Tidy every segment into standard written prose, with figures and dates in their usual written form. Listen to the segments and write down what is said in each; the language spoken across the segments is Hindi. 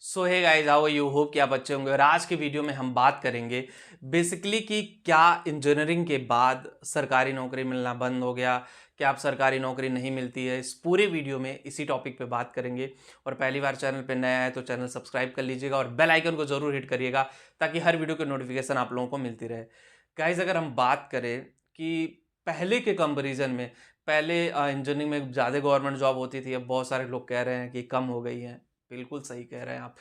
So hey guys, how are you? Hope कि आप अच्छे होंगे। और आज के वीडियो में हम बात करेंगे बेसिकली कि क्या इंजीनियरिंग के बाद सरकारी नौकरी मिलना बंद हो गया, क्या आप सरकारी नौकरी नहीं मिलती है। इस पूरे वीडियो में इसी टॉपिक पे बात करेंगे। और पहली बार चैनल पे नया है तो चैनल सब्सक्राइब कर लीजिएगा और बेल आइकन को जरूर हिट करिएगा ताकि हर वीडियो की नोटिफिकेशन आप लोगों को मिलती रहे। गाइस, अगर हम बात करें कि पहले के कंपेरिजन में, पहले इंजीनियरिंग में ज़्यादा गवर्नमेंट जॉब होती थी, अब बहुत सारे लोग कह रहे हैं कि कम हो गई है। बिल्कुल सही कह रहे हैं आप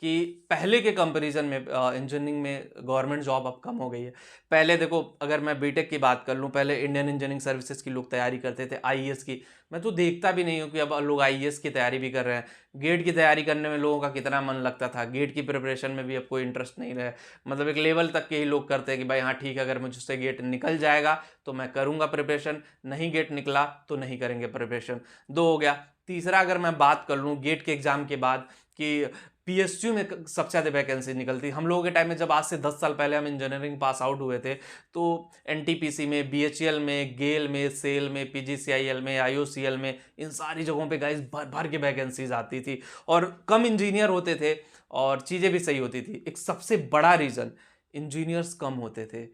कि पहले के कंपैरिजन में इंजीनियरिंग में गवर्नमेंट जॉब अब कम हो गई है। पहले देखो, अगर मैं बीटेक की बात कर लूँ, पहले इंडियन इंजीनियरिंग सर्विसेज की लोग तैयारी करते थे, आईएएस की। मैं तो देखता भी नहीं हूँ कि अब लोग आईएएस की तैयारी भी कर रहे हैं। गेट की तैयारी करने में लोगों का कितना मन लगता था, गेट की प्रिपरेशन में भी अब कोई इंटरेस्ट नहीं रहा। मतलब एक लेवल तक के ही लोग करते हैं कि भाई हाँ ठीक है, अगर मुझसे गेट निकल जाएगा तो मैं करूँगा प्रिपरेशन, नहीं गेट निकला तो नहीं करेंगे प्रिपरेशन। दो हो गया। तीसरा, अगर मैं बात कर लूँ गेट के एग्जाम के बाद कि पीएसयू में सबसे ज़्यादा वैकेंसी निकलती। हम लोगों के टाइम में, जब आज से 10 साल पहले हम इंजीनियरिंग पास आउट हुए थे, तो एनटीपीसी में, बीएचईएल में, गेल में, सेल में, पीजीसीआईएल में, आईओसीएल में, इन सारी जगहों पे गाइस भर भर के वैकेंसीज आती थी और कम इंजीनियर होते थे और चीज़ें भी सही होती थी। एक सबसे बड़ा रीज़न, इंजीनियर्स कम होते थे।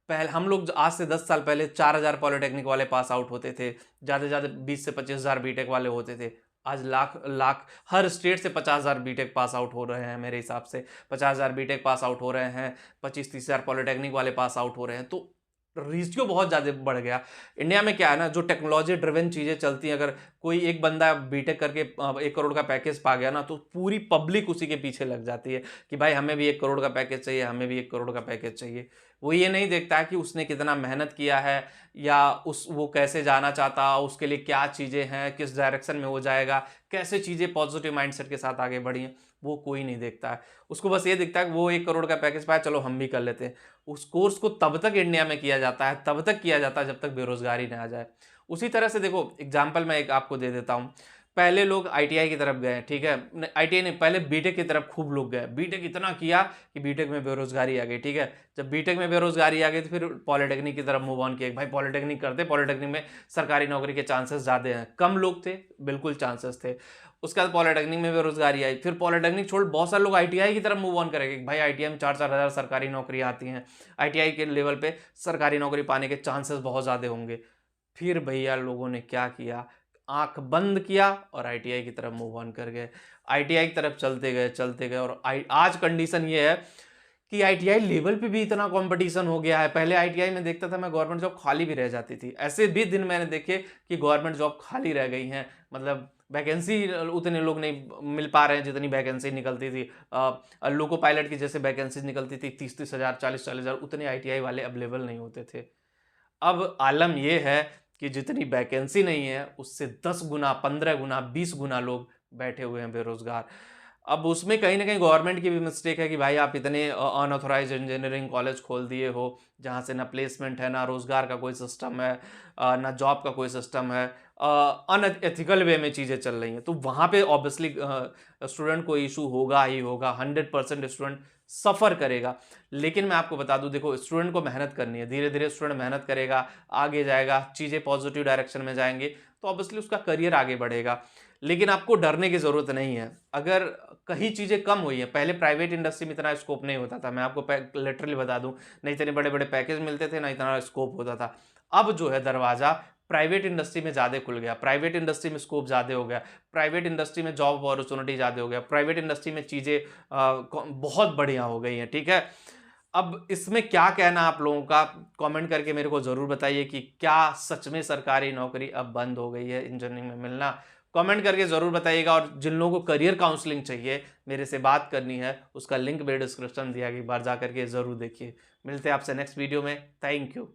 पहले हम लोग आज से 10 साल पहले 4,000 पॉलिटेक्निक वाले पास आउट होते थे, ज़्यादा से ज़्यादा 20 से 25,000 बीटेक वाले होते थे। आज लाख लाख हर स्टेट से 50,000 बीटेक पास आउट हो रहे हैं। मेरे हिसाब से 50,000 बीटेक पास आउट हो रहे हैं, 25-30,000 पॉलिटेक्निक वाले पास आउट हो रहे हैं। तो रेशियो बहुत ज़्यादा बढ़ गया। इंडिया में क्या है ना, जो टेक्नोलॉजी ड्रिवन चीज़ें चलती हैं, अगर कोई एक बंदा बीटेक करके 1 करोड़ का पैकेज पा गया ना, तो पूरी पब्लिक उसी के पीछे लग जाती है कि भाई हमें भी 1 करोड़ का पैकेज चाहिए, हमें भी 1 करोड़ का पैकेज चाहिए। वो ये नहीं देखता है कि उसने कितना मेहनत किया है, या वो कैसे जाना चाहता, उसके लिए क्या चीज़ें हैं, किस डायरेक्शन में वो जाएगा, कैसे चीज़ें पॉजिटिव माइंडसेट के साथ आगे बढ़ी हैं, वो कोई नहीं देखता है। उसको बस ये दिखता है कि वो 1 करोड़ का पैकेज पाया, चलो हम भी कर लेते हैं। उस कोर्स को तब तक इंडिया में किया जाता है, तब तक किया जाता है जब तक बेरोजगारी ना आ जाए। उसी तरह से देखो, एग्जाम्पल मैं एक आपको दे देता हूँ। पहले लोग आईटीआई की तरफ गए, ठीक है, आईटीआई नहीं, पहले बीटेक की तरफ खूब लोग गए। बीटेक इतना किया कि बीटेक में बेरोजगारी आ गई, ठीक है। जब बीटेक में बेरोजगारी आ गई तो फिर पॉलिटेक्निक की तरफ मूव ऑन किया। भाई पॉलिटेक्निक करते, पॉलिटेक्निक में सरकारी नौकरी के चांसेस ज़्यादा हैं। कम लोग थे, बिल्कुल चांसेस थे। उसके बाद पॉलिटेक्निक में बेरोजगारी आई, फिर पॉलिटेक्निक छोड़ बहुत सारे लोग आईटीआई की तरफ मूव ऑन करेंगे। भाई आईटीआई में 4-4 हज़ार सरकारी नौकरी आती हैं, आईटीआई के लेवल पे सरकारी नौकरी पाने के चांसेस बहुत ज़्यादा होंगे। फिर भैया लोगों ने क्या किया, आंख बंद किया और आईटीआई की तरफ मूव ऑन कर गए। आईटीआई की तरफ चलते गए और आज कंडीशन ये है कि आईटीआई लेवल पे भी इतना कंपटीशन हो गया है। पहले आईटीआई में देखता था मैं, गवर्नमेंट जॉब खाली भी रह जाती थी। ऐसे भी दिन मैंने देखे कि गवर्नमेंट जॉब खाली रह गई हैं, मतलब वैकेंसी उतने लोग नहीं मिल पा रहे हैं जितनी वैकेंसी निकलती थी। लोको पायलट की जैसे वैकेंसी निकलती थी 30-30 हज़ार, 40-40 हज़ार, उतने आईटीआई वाले अवेलेबल नहीं होते थे। अब आलम यह है कि जितनी वैकेंसी नहीं है, उससे 10 गुना, 15 गुना, 20 गुना लोग बैठे हुए हैं बेरोजगार। अब उसमें कहीं ना कहीं गवर्नमेंट की भी मिस्टेक है कि भाई आप इतने अनऑथोराइज इंजीनियरिंग कॉलेज खोल दिए हो जहाँ से ना प्लेसमेंट है, ना रोजगार का कोई सिस्टम है, ना जॉब का कोई सिस्टम है, अनएथिकल वे में चीज़ें चल रही हैं। तो वहाँ पे ऑब्वियसली स्टूडेंट को इशू होगा ही होगा, 100% स्टूडेंट सफ़र करेगा। लेकिन मैं आपको बता दूं, देखो स्टूडेंट को मेहनत करनी है, धीरे धीरे स्टूडेंट मेहनत करेगा, आगे जाएगा, चीज़ें पॉजिटिव डायरेक्शन में जाएंगे तो ऑब्वियसली उसका करियर आगे बढ़ेगा। लेकिन आपको डरने की ज़रूरत नहीं है। अगर कहीं चीज़ें कम हुई हैं, पहले प्राइवेट इंडस्ट्री में इतना स्कोप नहीं होता था, मैं आपको लिटरली बता दूं, नहीं इतने बड़े बड़े पैकेज मिलते थे, ना इतना स्कोप होता था। अब जो है दरवाज़ा प्राइवेट इंडस्ट्री में ज़्यादा खुल गया, प्राइवेट इंडस्ट्री में स्कोप ज़्यादा हो गया, प्राइवेट इंडस्ट्री में जॉब अपॉर्चुनिटी ज़्यादा हो गया, प्राइवेट इंडस्ट्री में चीज़ें बहुत बढ़िया हो गई हैं, ठीक है। अब इसमें क्या कहना आप लोगों का, कमेंट करके मेरे को ज़रूर बताइए कि क्या सच में सरकारी नौकरी अब बंद हो गई है इंजीनियरिंग में मिलना। कमेंट करके ज़रूर बताइएगा। और जिन लोगों को करियर काउंसलिंग चाहिए, मेरे से बात करनी है, उसका लिंक मेरे डिस्क्रिप्शन दिया गया, एक बार जा करके ज़रूर देखिए। मिलते हैं आपसे नेक्स्ट वीडियो में। Thank you.